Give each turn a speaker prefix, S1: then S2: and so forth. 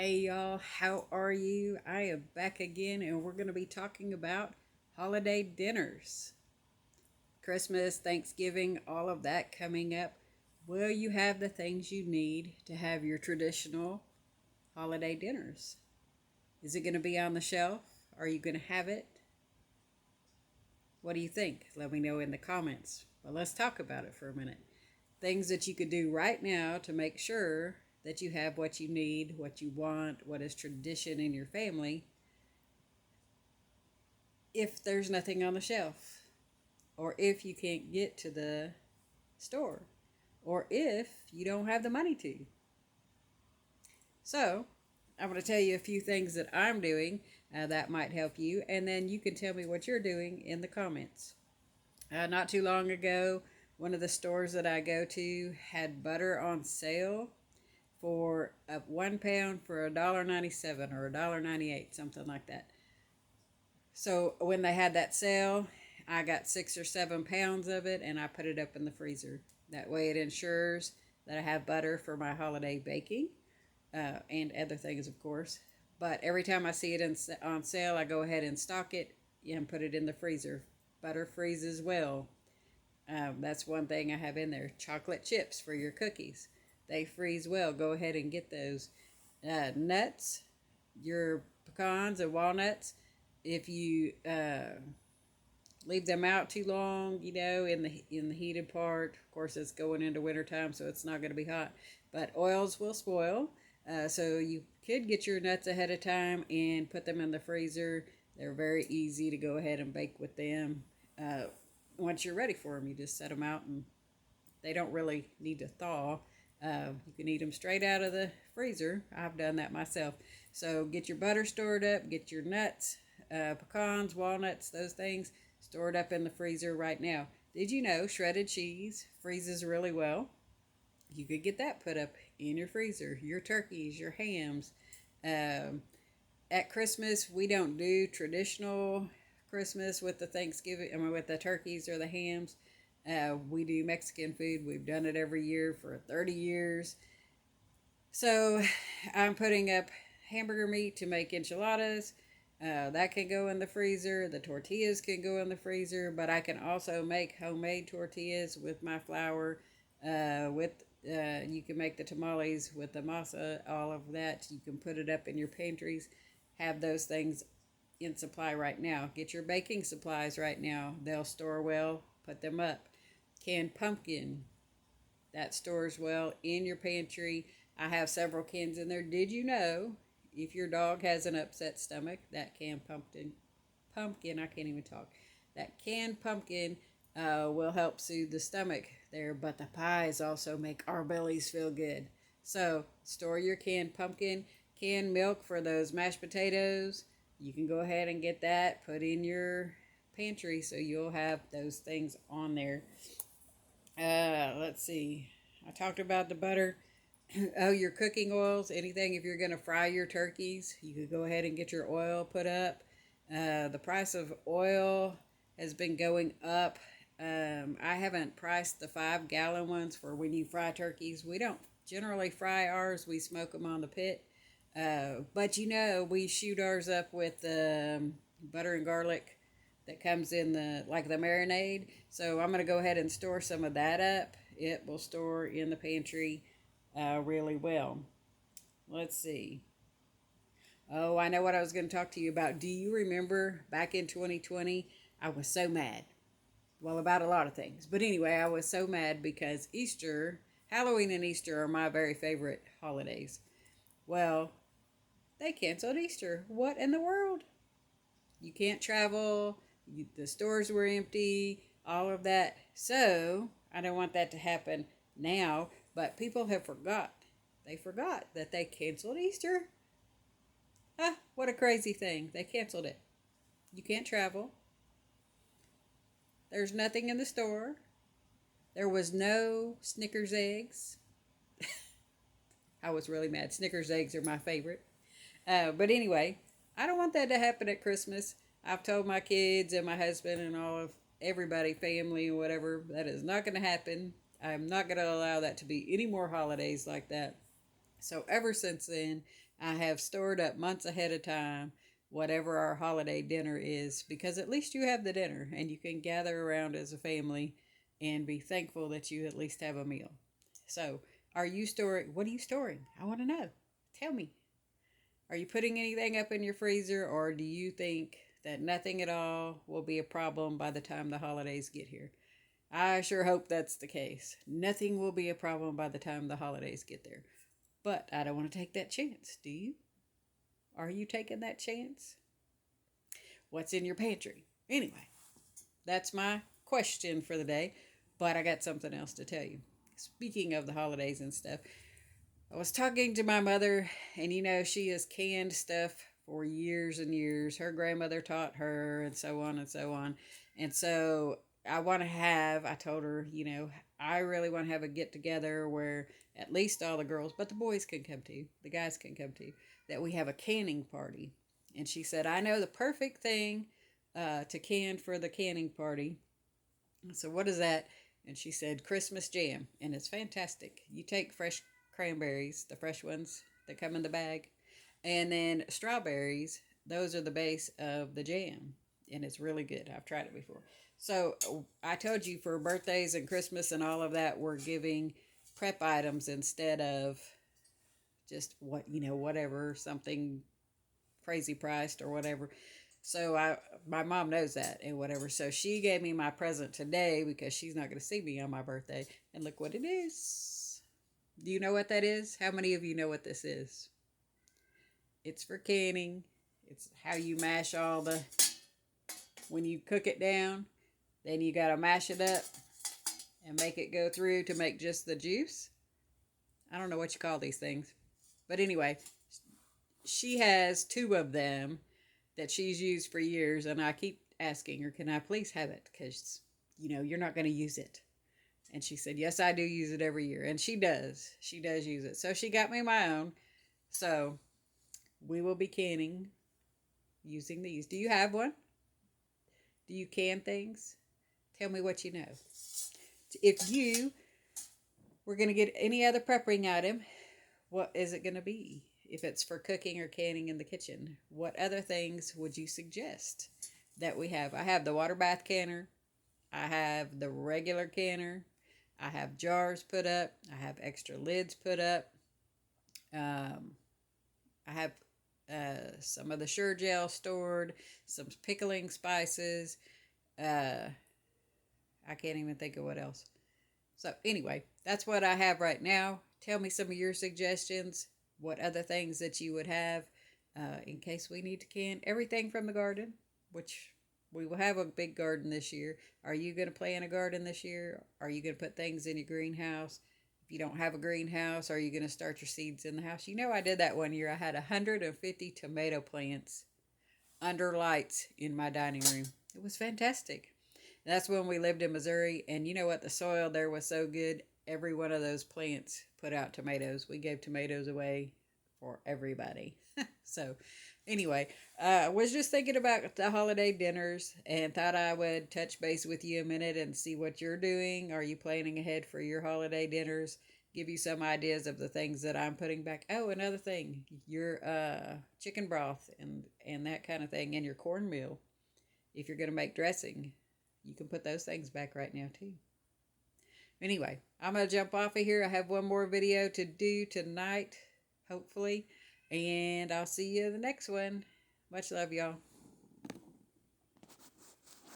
S1: Hey y'all, how are you? I am back again and we're going to be talking about holiday dinners. Christmas, Thanksgiving, all of that coming up. Will you have the things you need to have your traditional holiday dinners? Is it going to be on the shelf? Are you going to have it? What do you think? Let me know in the comments. Well, let's talk about it for a minute. Things that you could do right now to make sure that you have what you need, what you want, what is tradition in your family if there's nothing on the shelf, or if you can't get to the store, or if you don't have the money to. So, I'm going to tell you a few things that I'm doing that might help you, and then you can tell me what you're doing in the comments. Not too long ago, one of the stores that I go to had butter on sale for 1 pound for $1.97 or $1.98, something like that. So when they had that sale, I got 6 or 7 pounds of it and I put it up in the freezer. That way it ensures that I have butter for my holiday baking and other things, of course. But every time I see it on sale, I go ahead and stock it and put it in the freezer. Butter freezes well. That's one thing I have in there. Chocolate chips for your cookies. They freeze well. Go ahead and get those. Nuts, your pecans and walnuts. If you leave them out too long, in the heated part, of course it's going into wintertime, so it's not going to be hot. But oils will spoil. So you could get your nuts ahead of time and put them in the freezer. They're very easy to go ahead and bake with them. Once you're ready for them, you just set them out and they don't really need to thaw. You can eat them straight out of the freezer. I've done that myself. So get your butter stored up, get your nuts, pecans, walnuts, those things stored up in the freezer right now. Did you know shredded cheese freezes really well? You could get that put up in your freezer. Your turkeys, your hams. Um, at Christmas, we don't do traditional Christmas with the Thanksgiving, with the turkeys or the hams. We do Mexican food. We've done it every year for 30 years. So I'm putting up hamburger meat to make enchiladas. That can go in the freezer. The tortillas can go in the freezer, but I can also make homemade tortillas with my flour. You can make the tamales with the masa, all of that. You can put it up in your pantries. Have those things in supply right now. Get your baking supplies right now. They'll store well. Put them up. Canned pumpkin, that stores well in your pantry. I have several cans in there. Did you know if your dog has an upset stomach, that canned pumpkin, I can't even talk, that canned pumpkin will help soothe the stomach there, but the pies also make our bellies feel good. So store your canned pumpkin, canned milk for those mashed potatoes. You can go ahead and get that, put in your pantry so you'll have those things on there. Let's see. I talked about the butter. Oh, your cooking oils, anything if you're going to fry your turkeys, you could go ahead and get your oil put up. The price of oil has been going up. I haven't priced the 5-gallon ones for when you fry turkeys. We don't generally fry ours, we smoke them on the pit. But we shoot ours up with butter and garlic that comes in the marinade. So I'm going to go ahead and store some of that up. It will store in the pantry really well. Let's see. Oh, I know what I was going to talk to you about. Do you remember back in 2020? I was so mad. Well, about a lot of things. But anyway, I was so mad because Halloween and Easter are my very favorite holidays. Well, they canceled Easter. What in the world? You can't travel. The stores were empty. All of that. So, I don't want that to happen now. But people have forgot. They forgot that they canceled Easter. What a crazy thing. They canceled it. You can't travel. There's nothing in the store. There was no Snickers eggs. I was really mad. Snickers eggs are my favorite. But anyway, I don't want that to happen at Christmas. I've told my kids and my husband and all of everybody, family, and whatever, that is not going to happen. I'm not going to allow that to be any more holidays like that. So ever since then, I have stored up months ahead of time whatever our holiday dinner is, because at least you have the dinner and you can gather around as a family and be thankful that you at least have a meal. So, are you storing? What are you storing? I want to know. Tell me. Are you putting anything up in your freezer, or do you think that nothing at all will be a problem by the time the holidays get here? I sure hope that's the case. Nothing will be a problem by the time the holidays get there. But I don't want to take that chance, do you? Are you taking that chance? What's in your pantry? Anyway, that's my question for the day, but I got something else to tell you. Speaking of the holidays and stuff, I was talking to my mother, and she has canned stuff for years and years. Her grandmother taught her, and so on and so on. And so I told her, I really want to have a get together where at least all the girls, but the boys can come too, the guys can come too, that we have a canning party. And she said, I know the perfect thing to can for the canning party. So, what is that? And she said, Christmas jam. And it's fantastic. You take fresh cranberries, the fresh ones that come in the bag, and then strawberries. Those are the base of the jam. And it's really good. I've tried it before. So, I told you for birthdays and Christmas and all of that, we're giving prep items instead of just whatever, something crazy priced or whatever. So my mom knows that and whatever. So she gave me my present today because she's not going to see me on my birthday. And look what it is. Do you know what that is? How many of you know what this is? It's for canning. It's how you mash when you cook it down, then you got to mash it up and make it go through to make just the juice. I don't know what you call these things. But anyway, she has 2 of them that she's used for years, and I keep asking her, can I please have it? Because, you're not going to use it. And she said, yes, I do use it every year. And she does. She does use it. So she got me my own. So we will be canning using these. Do you have one? Do you can things? Tell me what you know. If you were going to get any other prepping item, what is it going to be? If it's for cooking or canning in the kitchen, what other things would you suggest that we have? I have the water bath canner. I have the regular canner. I have jars put up. I have extra lids put up. I have some of the Sure-Jell stored, some pickling spices. I can't even think of what else. So anyway, that's what I have right now. Tell me some of your suggestions. What other things that you would have in case we need to can everything from the garden, which we will have a big garden this year. Are you going to plant a garden this year? Are you going to put things in your greenhouse? If you don't have a greenhouse, are you going to start your seeds in the house? I did that one year. I had 150 tomato plants under lights in my dining room. It was fantastic. And that's when we lived in Missouri. And you know what? The soil there was so good. Every one of those plants put out tomatoes. We gave tomatoes away for everybody. So anyway, was just thinking about the holiday dinners and thought I would touch base with you a minute and see what you're doing. Are you planning ahead for your holiday dinners? Give you some ideas of the things that I'm putting back. Oh, another thing, your chicken broth and that kind of thing, and your cornmeal. If you're going to make dressing, you can put those things back right now too. Anyway, I'm going to jump off of here. I have one more video to do tonight, hopefully. And I'll see you in the next one. Much love, y'all.